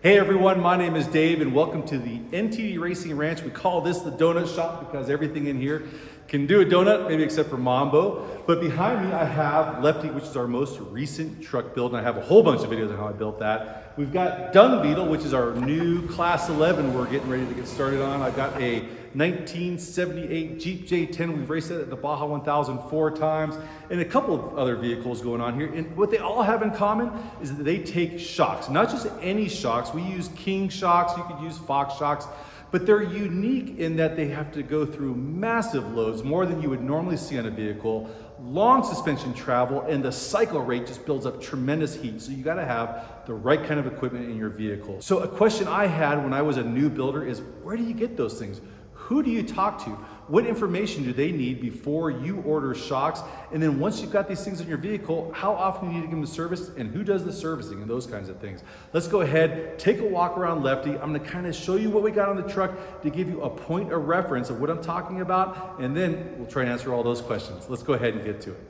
Hey everyone, my name is Dave and welcome to the NTD Racing Ranch. We call this the donut shop because everything in here can do a donut, maybe except for Mambo. But behind me I have Lefty, which is our most recent truck build, and I have a whole bunch of videos on how I built that. We've got Dung Beetle, which is our new Class 11 we're getting ready to get started on. I've got a 1978 Jeep J10. We've raced it at the Baja 1000 4 times, and a couple of other vehicles going on here. And what they all have in common is that they take shocks, not just any shocks. We use King shocks, you could use Fox shocks, but they're unique in that they have to go through massive loads, more than you would normally see on a vehicle, long suspension travel, and the cycle rate just builds up tremendous heat. So you gotta have the right kind of equipment in your vehicle. So a question I had when I was a new builder is, where do you get those things? Who do you talk to? What information do they need before you order shocks? And then once you've got these things in your vehicle, how often do you need to give them service, and who does the servicing and those kinds of things? Let's go ahead, take a walk around Lefty. I'm gonna kind of show you what we got on the truck to give you a point of reference of what I'm talking about, and then we'll try and answer all those questions. Let's go ahead and get to it.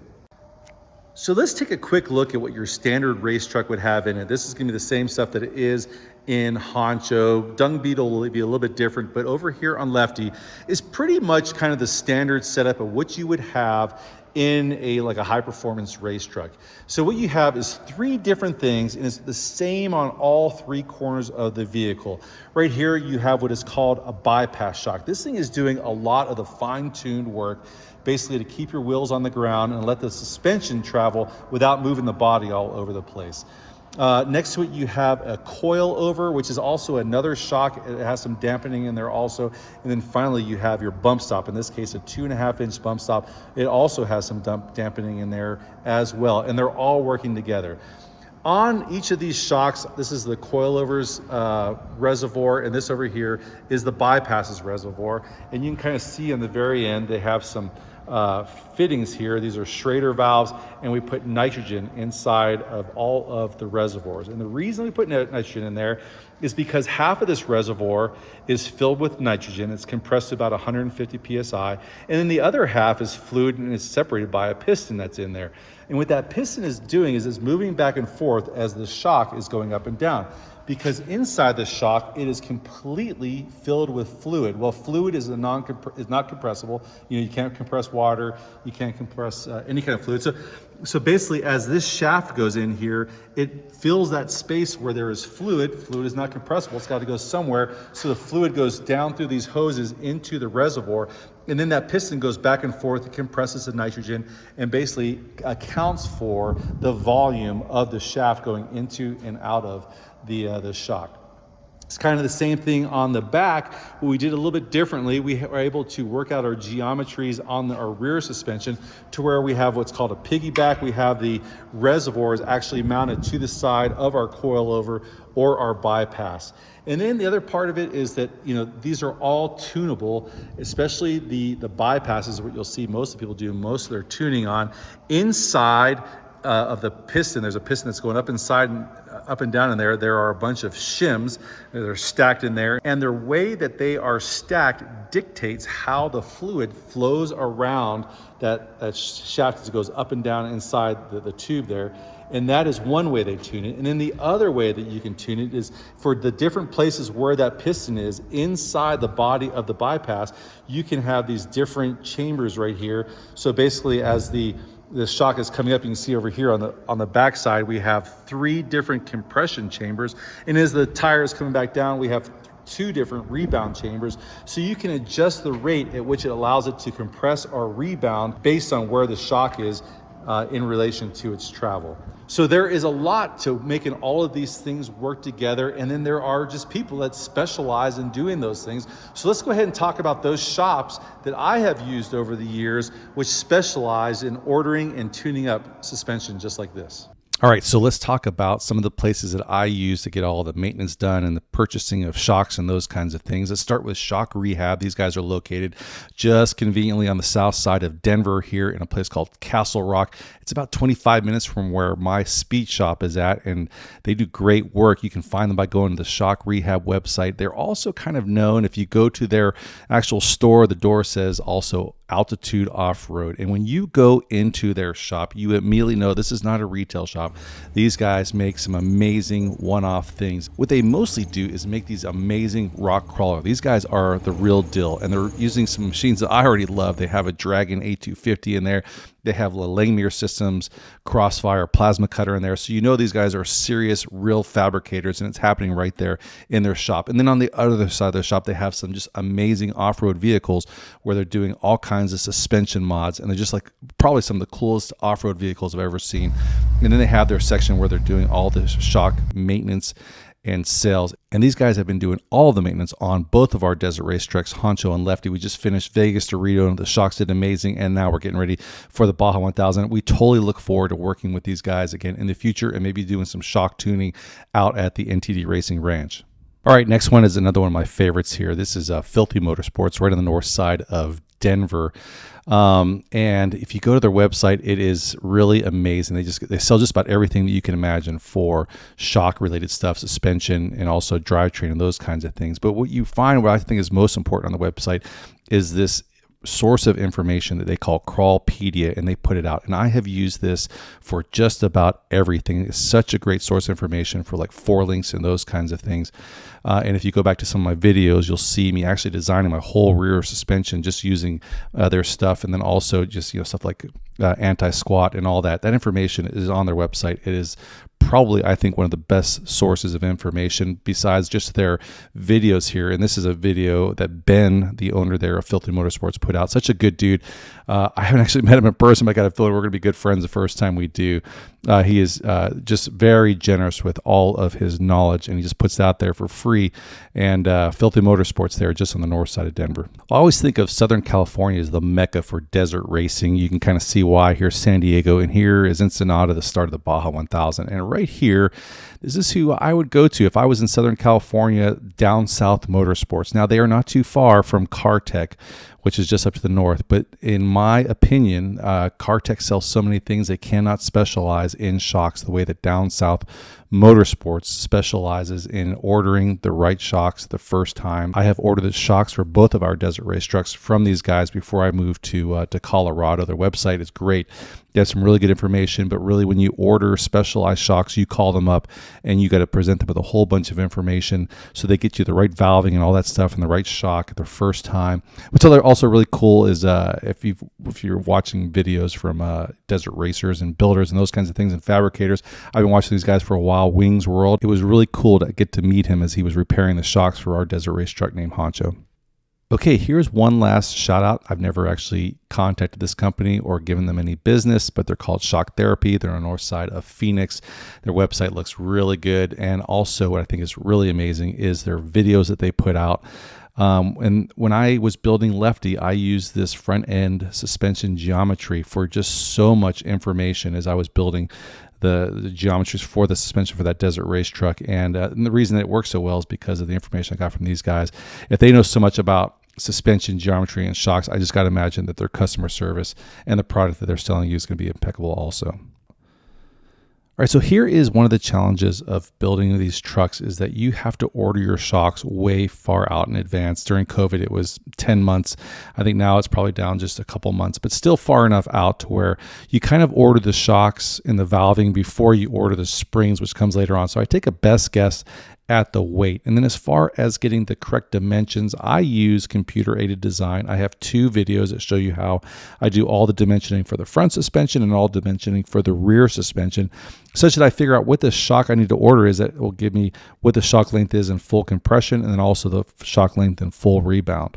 So let's take a quick look at what your standard race truck would have in it. This is gonna be the same stuff that it is in Honcho. Dung Beetle will be a little bit different, but over here on Lefty is pretty much kind of the standard setup of what you would have in like a high performance race truck. So what you have is 3 different things, and it's the same on all 3 corners of the vehicle. Right here you have what is called a bypass shock. This thing is doing a lot of the fine-tuned work, basically to keep your wheels on the ground and let the suspension travel without moving the body all over the place. Next to it you have a coil over, which is also another shock. It has some dampening in there also. And then finally you have your bump stop, in this case a 2.5-inch bump stop. It also has some dampening in there as well, and they're all working together. On each of these shocks, this is the coilovers reservoir, and this over here is the bypasses reservoir. And you can kind of see on the very end they have some fittings here. These are Schrader valves, and we put nitrogen inside of all of the reservoirs. And the reason we put nitrogen in there is because half of this reservoir is filled with nitrogen. It's compressed to about 150 psi, and then the other half is fluid and is separated by a piston that's in there. And what that piston is doing is it's moving back and forth as the shock is going up and down, because inside the shock it is completely filled with fluid. Well, fluid is not compressible. You can't compress water, you can't compress any kind of fluid. So basically, as this shaft goes in here, it fills that space where there is fluid. Fluid is not compressible, it's got to go somewhere. So the fluid goes down through these hoses into the reservoir, and then that piston goes back and forth, it compresses the nitrogen, and basically accounts for the volume of the shaft going into and out of the shock. It's kind of the same thing on the back. What we did a little bit differently, we were able to work out our geometries on our rear suspension to where we have what's called a piggyback. We have the reservoirs actually mounted to the side of our coilover or our bypass. And then the other part of it is that these are all tunable, especially the bypasses, what you'll see most of the people do most of their tuning on. Inside of the piston, there's a piston that's going up inside and up and down in there. There are a bunch of shims that are stacked in there, and the way that they are stacked dictates how the fluid flows around that shaft as it goes up and down inside the tube there. And that is one way they tune it. And then the other way that you can tune it is for the different places where that piston is inside the body of the bypass, you can have these different chambers right here. So basically, as the shock is coming up, you can see over here on the back side, we have 3 different compression chambers. And as the tire is coming back down, we have 2 different rebound chambers. So you can adjust the rate at which it allows it to compress or rebound based on where the shock is in relation to its travel. So there is a lot to making all of these things work together, and then there are just people that specialize in doing those things. So let's go ahead and talk about those shops that I have used over the years, which specialize in ordering and tuning up suspension just like this. All right, so let's talk about some of the places that I use to get all the maintenance done and the purchasing of shocks and those kinds of things. Let's start with Shock Rehab. These guys are located just conveniently on the south side of Denver here in a place called Castle Rock. It's about 25 minutes from where my speed shop is at, and they do great work. You can find them by going to the Shock Rehab website. They're also kind of known, if you go to their actual store, the door says also Altitude Off-Road. And when you go into their shop, you immediately know this is not a retail shop. These guys make some amazing one-off things. What they mostly do is make these amazing rock crawler. These guys are the real deal, and they're using some machines that I already love. They have a Dragon A250 in there. They have Langmuir Systems, Crossfire, plasma cutter in there. So you know these guys are serious, real fabricators, and it's happening right there in their shop. And then on the other side of their shop, they have some just amazing off-road vehicles where they're doing all kinds of suspension mods, and they're just like probably some of the coolest off-road vehicles I've ever seen. And then they have their section where they're doing all the shock maintenance and sales. And these guys have been doing all the maintenance on both of our desert race trucks, Honcho and Lefty. We just finished Vegas to Reno, and the shocks did amazing, and now we're getting ready for the Baja 1000. We totally look forward to working with these guys again in the future and maybe doing some shock tuning out at the NTD Racing Ranch. All right, next one is another one of my favorites here. This is Filthy Motorsports, right on the north side of Denver. And if you go to their website, it is really amazing. They sell just about everything that you can imagine for shock related stuff, suspension, and also drivetrain and those kinds of things. But what you find, what I think is most important on the website, is this source of information that they call Crawlpedia, and they put it out. And I have used this for just about everything. It's such a great source of information for like forelinks and those kinds of things. And if you go back to some of my videos, you'll see me actually designing my whole rear suspension just using their stuff, and then also just stuff like anti-squat and all that. That information is on their website. It is probably, I think, one of the best sources of information besides just their videos here. And this is a video that Ben, the owner there of Filthy Motorsports, put out. Such a good dude. I haven't actually met him in person, but I got a feeling we're going to be good friends the first time we do. He is just very generous with all of his knowledge, and he just puts it out there for free. And Filthy Motorsports there, just on the north side of Denver. I always think of Southern California as the mecca for desert racing. You can kind of see why. Here's San Diego, and here is Ensenada, the start of the Baja 1000. And right here, this is who I would go to if I was in Southern California, Down South Motorsports. Now, they are not too far from CarTech, which is just up to the north. But in my opinion, CarTech sells so many things, they cannot specialize in shocks the way that Down South Motorsports specializes in ordering the right shocks the first time. I have ordered the shocks for both of our desert race trucks from these guys before I moved to Colorado. Their website is great. They have some really good information, but really when you order specialized shocks, you call them up and you got to present them with a whole bunch of information so they get you the right valving and all that stuff and the right shock the first time. What's also really cool is if you're watching videos from desert racers and builders and those kinds of things and fabricators. I've been watching these guys for a while. Wings World. It was really cool to get to meet him as he was repairing the shocks for our desert race truck named Honcho. Okay, here's one last shout out. I've never actually contacted this company or given them any business, but they're called Shock Therapy. They're on the north side of Phoenix. Their website looks really good. And also what I think is really amazing is their videos that they put out. And when I was building Lefty, I used this front end suspension geometry for just so much information as I was building the geometries for the suspension for that desert race truck. And the reason it works so well is because of the information I got from these guys. If they know so much about suspension geometry and shocks, I just got to imagine that their customer service and the product that they're selling you is going to be impeccable also. All right, so here is one of the challenges of building these trucks is that you have to order your shocks way far out in advance. During COVID, it was 10 months. I think now it's probably down just a couple months, but still far enough out to where you kind of order the shocks and the valving before you order the springs, which comes later on. So I take a best guess at the weight. And then as far as getting the correct dimensions, I use computer-aided design. I have 2 videos that show you how I do all the dimensioning for the front suspension and all dimensioning for the rear suspension, such that I figure out what the shock I need to order is that will give me what the shock length is in full compression and then also the shock length in full rebound.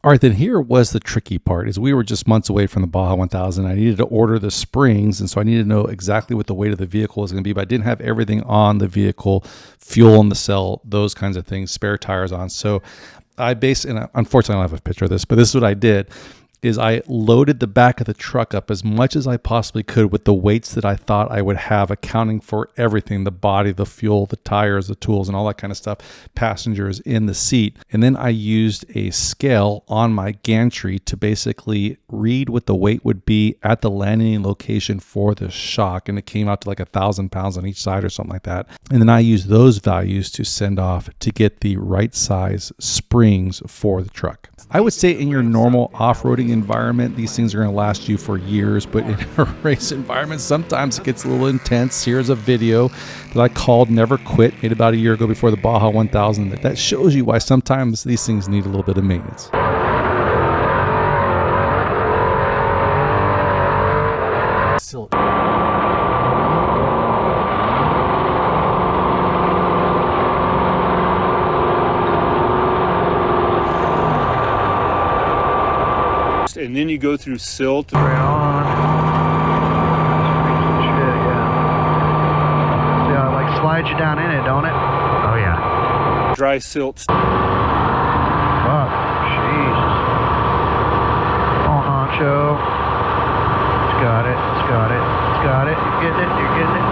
All right, then here was the tricky part is we were just months away from the Baja 1000. I needed to order the springs, and so I needed to know exactly what the weight of the vehicle was going to be, but I didn't have everything on the vehicle, fuel in the cell, those kinds of things, spare tires on. So I and unfortunately I don't have a picture of this, but this is what I did. Is I loaded the back of the truck up as much as I possibly could with the weights that I thought I would have, accounting for everything, the body, the fuel, the tires, the tools, and all that kind of stuff, passengers in the seat. And then I used a scale on my gantry to basically read what the weight would be at the landing location for the shock. And it came out to like 1,000 pounds on each side or something like that. And then I used those values to send off to get the right size springs for the truck. I would say in your normal off-roading environment, these things are going to last you for years, but in a race environment, sometimes it gets a little intense. Here's a video that I called Never Quit, made about a year ago before the Baja 1000. That shows you why sometimes these things need a little bit of maintenance. Still. And then you go through silt. Right on. Shit, yeah. Yeah, it like slides you down in it, don't it? Oh yeah. Dry silt. Fuck. Jesus. Oh, honcho. It's got it. It's got it. It's got it. You're getting it. You're getting it.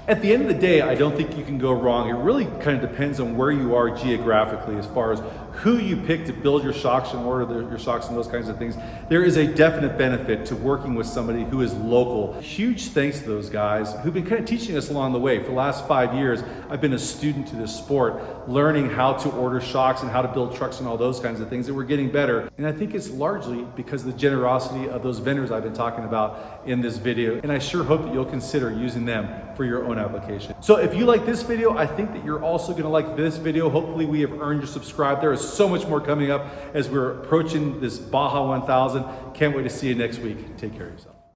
At the end of the day, I don't think you can go wrong. It really kind of depends on where you are geographically as far as who you pick to build your shocks and order your shocks and those kinds of things. There is a definite benefit to working with somebody who is local. Huge thanks to those guys who've been kind of teaching us along the way. For the last 5 years, I've been a student to this sport, learning how to order shocks and how to build trucks and all those kinds of things, and we're getting better. And I think it's largely because of the generosity of those vendors I've been talking about in this video. And I sure hope that you'll consider using them for your own application. So if you like this video, I think that you're also gonna like this video. Hopefully we have earned your subscribe. There is so much more coming up as we're approaching this Baja 1000. Can't wait to see you next week. Take care of yourself.